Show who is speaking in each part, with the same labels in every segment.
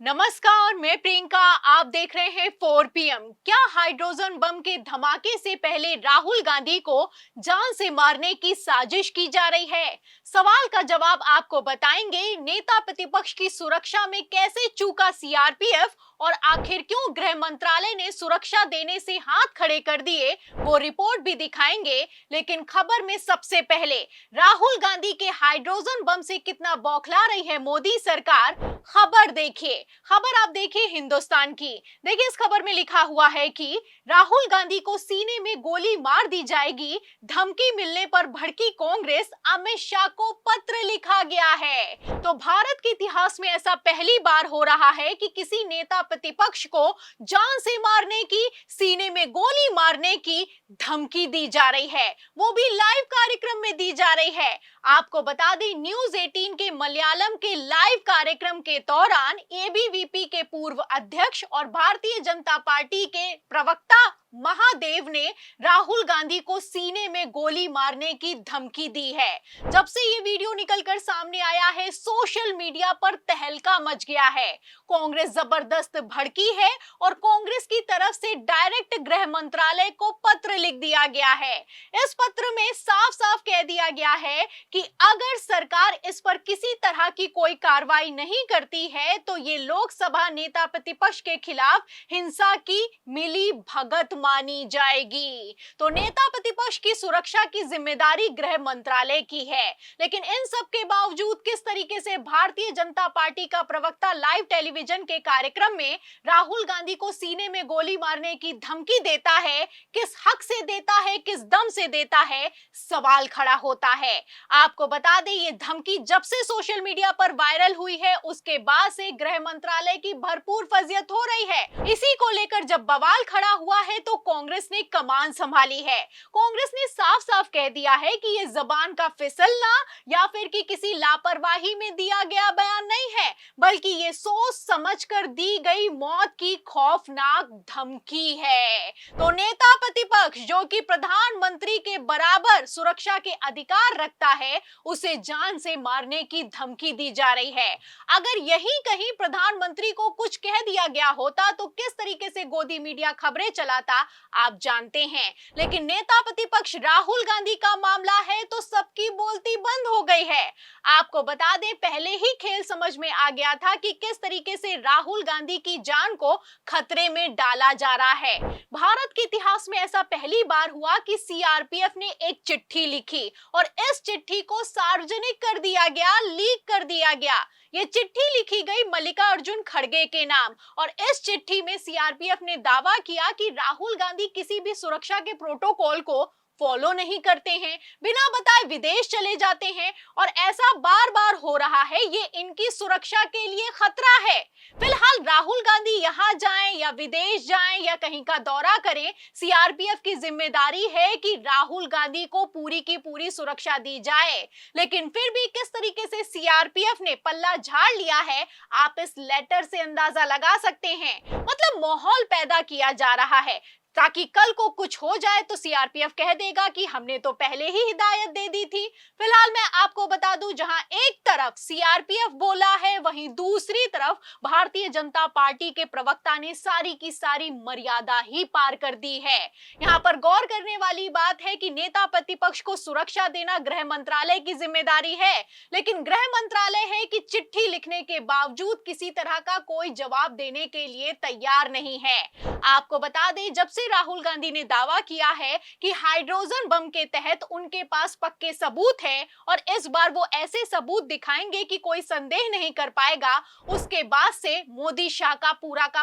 Speaker 1: नमस्कार, मैं प्रियंका। आप देख रहे हैं 4 पीएम। क्या हाइड्रोजन बम के धमाके से पहले राहुल गांधी को जान से मारने की साजिश की जा रही है? सवाल का जवाब आपको बताएंगे। नेता प्रतिपक्ष की सुरक्षा में कैसे चूका सीआरपीएफ और आखिर क्यों गृह मंत्रालय ने सुरक्षा देने से हाथ खड़े कर दिए, वो रिपोर्ट भी दिखाएंगे। लेकिन खबर में सबसे पहले राहुल गांधी के हाइड्रोजन बम से कितना बौखला रही है मोदी सरकार, खबर देखिए। खबर आप देखिए हिंदुस्तान की। देखिए, इस खबर में लिखा हुआ है कि राहुल गांधी को सीने में गोली मार दी जाएगी, धमकी मिलने पर भड़की कांग्रेस, अमित शाह को पत्र लिखा गया है। तो भारत के इतिहास में ऐसा पहली बार हो रहा है कि किसी नेता प्रतिपक्ष को जान से मारने की, सीने में गोली मारने की धमकी दी जा रही है, वो भी लाइव कार्यक्रम में दी जा रही है। आपको बता दें, न्यूज 18 के मलयालम के लाइव कार्यक्रम के दौरान एबीवीपी के पूर्व अध्यक्ष और भारतीय जनता पार्टी के प्रवक्ता महादेव ने राहुल गांधी को सीने में गोली मारने की धमकी दी है। जब से ये वीडियो निकलकर सामने आया है, सोशल मीडिया पर तहलका मच गया है। कांग्रेस जबरदस्त भड़की है और कांग्रेस की तरफ से डायरेक्ट गृह मंत्रालय को पत्र लिख दिया गया है। इस पत्र में साफ साफ कह दिया गया है कि अगर सरकार इस पर किसी तरह की कोई कार्रवाई नहीं करती है तो ये लोकसभा नेता प्रतिपक्ष के खिलाफ हिंसा की मिली भगत मानी जाएगी। तो नेता प्रतिपक्ष की सुरक्षा की जिम्मेदारी गृह मंत्रालय की है। लेकिन इन सब के बावजूद किस तरीके से भारतीय जनता पार्टी का प्रवक्ता लाइव टेलीविजन के कार्यक्रम में राहुल गांधी को सीने में गोली मारने की धमकी देता है, किस हक से देता है, किस दम से देता है, सवाल खड़ा होता है। आपको बता दें, ये धमकी जब से सोशल मीडिया पर वायरल हुई है, उसके बाद से गृह मंत्रालय की भरपूर फजीयत हो रही है। इसी को लेकर जब बवाल खड़ा हुआ है तो कांग्रेस ने कमान संभाली है। कांग्रेस ने साफ साफ कह दिया है कि ये जबान का फिसलना या फिर कि किसी लापरवाही में दिया गया बयान नहीं है, बल्कि ये सोच समझकर दी गई मौत की खौफनाक धमकी है। तो नेता प्रतिपक्ष जो कि प्रधानमंत्री के बराबर सुरक्षा के अधिकार रखता है, उसे जान से मारने की धमकी दी जा रही है। अगर यही कहीं प्रधानमंत्री को कुछ कह दिया गया होता तो किस तरीके से गोदी मीडिया खबरें चलाता, आप जानते हैं। लेकिन नेता प्रतिपक्ष राहुल गांधी का मामला है तो सबकी बोलती बंद हो गई है। आपको बता दें, पहले ही खेल समझ में आ गया था कि किस तरीके से राहुल गांधी की जान को खतरे में डाला जा रहा है। भारत के इतिहास में ऐसा पहली बार हुआ कि सीआरपीएफ ने एक चिट्ठी लिखी और इस चिट्ठी को सार्वजनिक कर दिया गया, लीक कर दिया गया। ये चिट्ठी लिखी गई मल्लिकार्जुन खड़गे के नाम और इस चिट्ठी में सीआरपीएफ ने दावा किया कि राहुल गांधी किसी भी सुरक्षा के प्रोटोकॉल को फॉलो नहीं करते हैं, बिना बताए विदेश चले जाते हैं और ऐसा बार बार हो रहा है। ये इनकी सुरक्षा के लिए खतरा है। फिलहाल राहुल गांधी यहाँ जाएं या विदेश जाएं या कहीं का दौरा करें, सीआरपीएफ की जिम्मेदारी है कि राहुल गांधी को पूरी की पूरी सुरक्षा दी जाए। लेकिन फिर भी किस तरीके से सीआरपीएफ ने पल्ला झाड़ लिया है, आप इस लेटर से अंदाजा लगा सकते हैं। मतलब माहौल पैदा किया जा रहा है ताकि कल को कुछ हो जाए तो सीआरपीएफ कह देगा कि हमने तो पहले ही हिदायत दे दी थी। फिलहाल मैं आपको बता दूं, जहां एक तरफ सीआरपीएफ बोला है, वहीं दूसरी तरफ भारतीय जनता पार्टी के प्रवक्ता ने सारी की सारी मर्यादा ही पार कर दी है। यहां पर गौर करने वाली बात है कि नेता प्रतिपक्ष को सुरक्षा देना गृह मंत्रालय की जिम्मेदारी है, लेकिन गृह मंत्रालय है कि चिट्ठी लिखने के बावजूद किसी तरह का कोई जवाब देने के लिए तैयार नहीं है। आपको बता दें, जब से राहुल गांधी ने दावा किया है कि हाइड्रोजन बम के तहत उनके पास पक्के सबूत हैं और इस बार वो ऐसे सबूत दिखाएंगे कि कोई संदेह नहीं कर पाएगा, उसके बाद से मोदी शाह का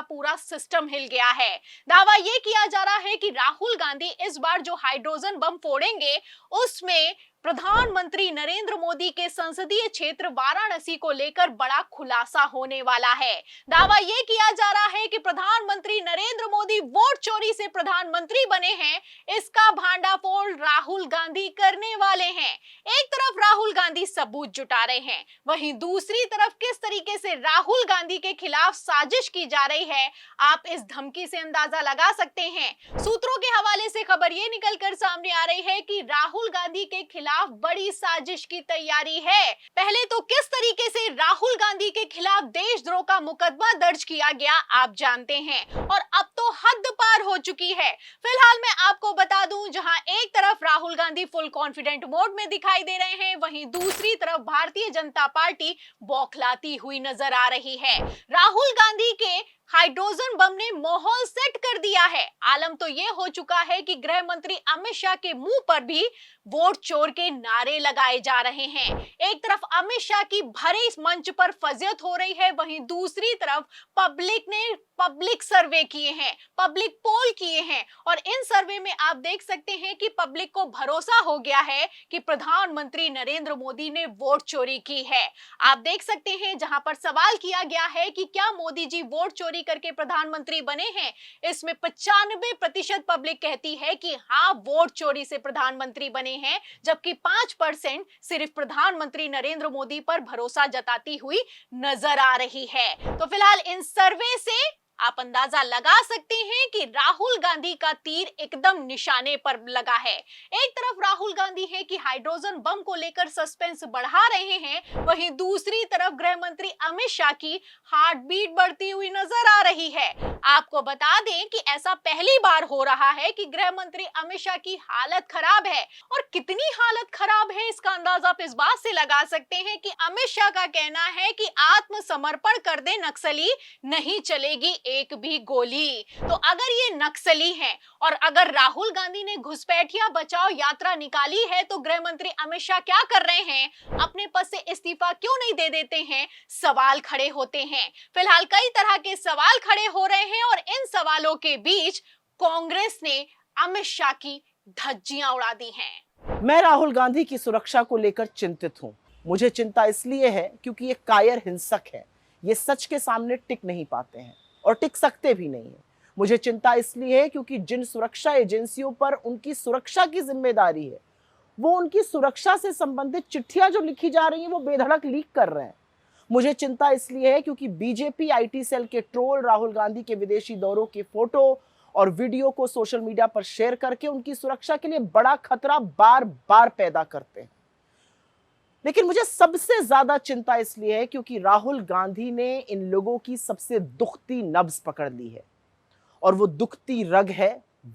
Speaker 1: पूरा सिस्टम हिल गया है। दावा ये किया जा रहा है कि राहुल गांधी इस बार जो हाइड्रोजन बम फोड़ेंगे उसमें प्रधानमंत्री नरेंद्र मोदी के संसदीय क्षेत्र वाराणसी को लेकर बड़ा खुलासा होने वाला है। दावा यह किया जा रहा है कि प्रधानमंत्री नरेंद्र मोदी वोट चोरी से प्रधानमंत्री बने हैं, इसका भांडाफोड़ राहुल गांधी करने वाले हैं। एक तरफ राहुल गांधी सबूत जुटा रहे हैं, वहीं दूसरी तरफ किस तरीके से राहुल गांधी के खिलाफ साजिश की जा रही है, आप इस धमकी से अंदाजा लगा सकते हैं। सूत्रों के हवाले से खबर ये निकलकर सामने आ रही है कि राहुल गांधी के खिलाफ बड़ी साजिश की तैयारी है। पहले तो किस तरीके से राहुल गांधी के खिलाफ देशद्रोह करोड़ों का मुकदमा दर्ज किया गया, आप जानते हैं। और अब तो हद पार हो चुकी है। फिलहाल मैं आपको बता दूं, जहां एक तरफ Rahul Gandhi full confident mode में दिखाई दे रहे हैं, वहीं दूसरी तरफ भारतीय जनता पार्टी बौखलाती हुई नजर आ रही है। राहुल गांधी के हाइड्रोजन बम ने माहौल सेट कर दिया है। आलम तो यह हो चुका है कि गृह मंत्री अमित शाह के मुंह पर भी वोट चोर के नारे लगाए जा रहे हैं। एक तरफ अमित शाह की भरे इस मंच पर फजियत हो रही है, वहीं दूसरी तरफ पब्लिक ने पब्लिक सर्वे किए हैं, पब्लिक पोल किए हैं, और इन सर्वे में आप देख सकते हैं कि पब्लिक को भरोसा हो गया है कि प्रधानमंत्री नरेंद्र मोदी ने वोट चोरी की है। आप देख सकते हैं, जहां पर सवाल किया गया है कि क्या मोदी जी वोट चोरी करके प्रधानमंत्री बने हैं, इसमें 95% पब्लिक कहती है कि हाँ, वोट चोरी से प्रधानमंत्री बने हैं, जबकि 5% सिर्फ प्रधानमंत्री नरेंद्र मोदी पर भरोसा जताती हुई नजर आ रही है। तो फिलहाल इन सर्वे से आप अंदाजा लगा सकते हैं कि राहुल गांधी का तीर एकदम निशाने पर लगा है। एक तरफ राहुल गांधी है कि हाइड्रोजन बम को लेकर सस्पेंस बढ़ा रहे हैं, वहीं दूसरी तरफ गृह मंत्री अमित शाह की हार्ट बीट बढ़ती हुई नजर आ रही है। आपको बता दें कि ऐसा पहली बार हो रहा है कि गृह मंत्री अमित शाह की हालत खराब है, और कितनी हालत खराब है इसका अंदाजा आप इस बात से लगा सकते हैं कि अमित शाह का कहना है कि आत्मसमर्पण कर दे नक्सली, नहीं चलेगी एक भी गोली। तो अगर ये नक्सली हैं और अगर राहुल गांधी ने घुसपैठिया बचाओ यात्रा निकाली है, तो गृह मंत्री अमित शाह क्या कर रहे हैं, अपने पद से इस्तीफा क्यों नहीं दे देते हैं? सवाल खड़े होते हैं। फिलहाल कई तरह के सवाल खड़े हो रहे हैं, और इन सवालों के बीच कांग्रेस ने अमित शाह की धज्जियां उड़ा दी हैं।
Speaker 2: मैं राहुल गांधी की सुरक्षा को लेकर चिंतित हूं। मुझे चिंता इसलिए है क्योंकि ये कायर हिंसक है। ये सच के सामने टिक नहीं पाते हैं और टिक सकते भी नहीं है। मुझे चिंता इसलिए है क्योंकि जिन सुरक्षा एजेंसियों पर उनकी सुरक्षा की जिम्मेदारी है, वो उनकी सुरक्षा से संबंधित चिट्ठियां जो लिखी जा रही हैं, वो बेधड़क लीक कर रहे हैं। मुझे चिंता इसलिए है क्योंकि बीजेपी आईटी सेल के ट्रोल राहुल गांधी के विदेशी दौरों के फोटो और वीडियो को सोशल मीडिया पर शेयर करके उनकी सुरक्षा के लिए बड़ा खतरा बार बार पैदा करते हैं। लेकिन मुझे सबसे ज्यादा चिंता इसलिए है क्योंकि राहुल गांधी ने इन लोगों की सबसे दुखती नब्ज पकड़ ली है, और वो दुखती रग है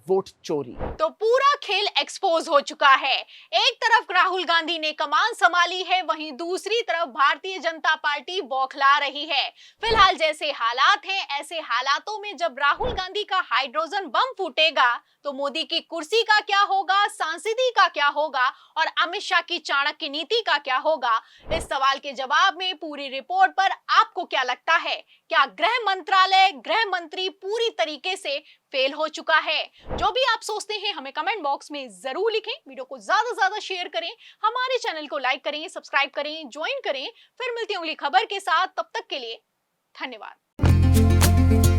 Speaker 2: वोट चोरी।
Speaker 1: तो पूरा खेल एक्सपोज हो चुका है। एक तरफ राहुल गांधी ने कमान संभाली है, वहीं दूसरी तरफ भारतीय जनता पार्टी बौखला रही है। फिलहाल जैसे हालात हैं, ऐसे हालातों में जब राहुल गांधी का हाइड्रोजन बम फूटेगा, तो मोदी की कुर्सी का क्या होगा, सांसदी का क्या होगा, और अमित शाह की चाणक्य नीति का क्या होगा? इस सवाल के जवाब में पूरी रिपोर्ट पर आपको क्या लगता है? क्या गृह मंत्रालय, गृह मंत्री पूरी तरीके से फेल हो चुका है? जो भी आप सोचते हैं हमें कमेंट बॉक्स में जरूर लिखें। वीडियो को ज्यादा से ज्यादा शेयर करें, हमारे चैनल को लाइक करें, सब्सक्राइब करें, ज्वाइन करें। फिर मिलती हूँ अगली खबर के साथ, तब तक के लिए धन्यवाद।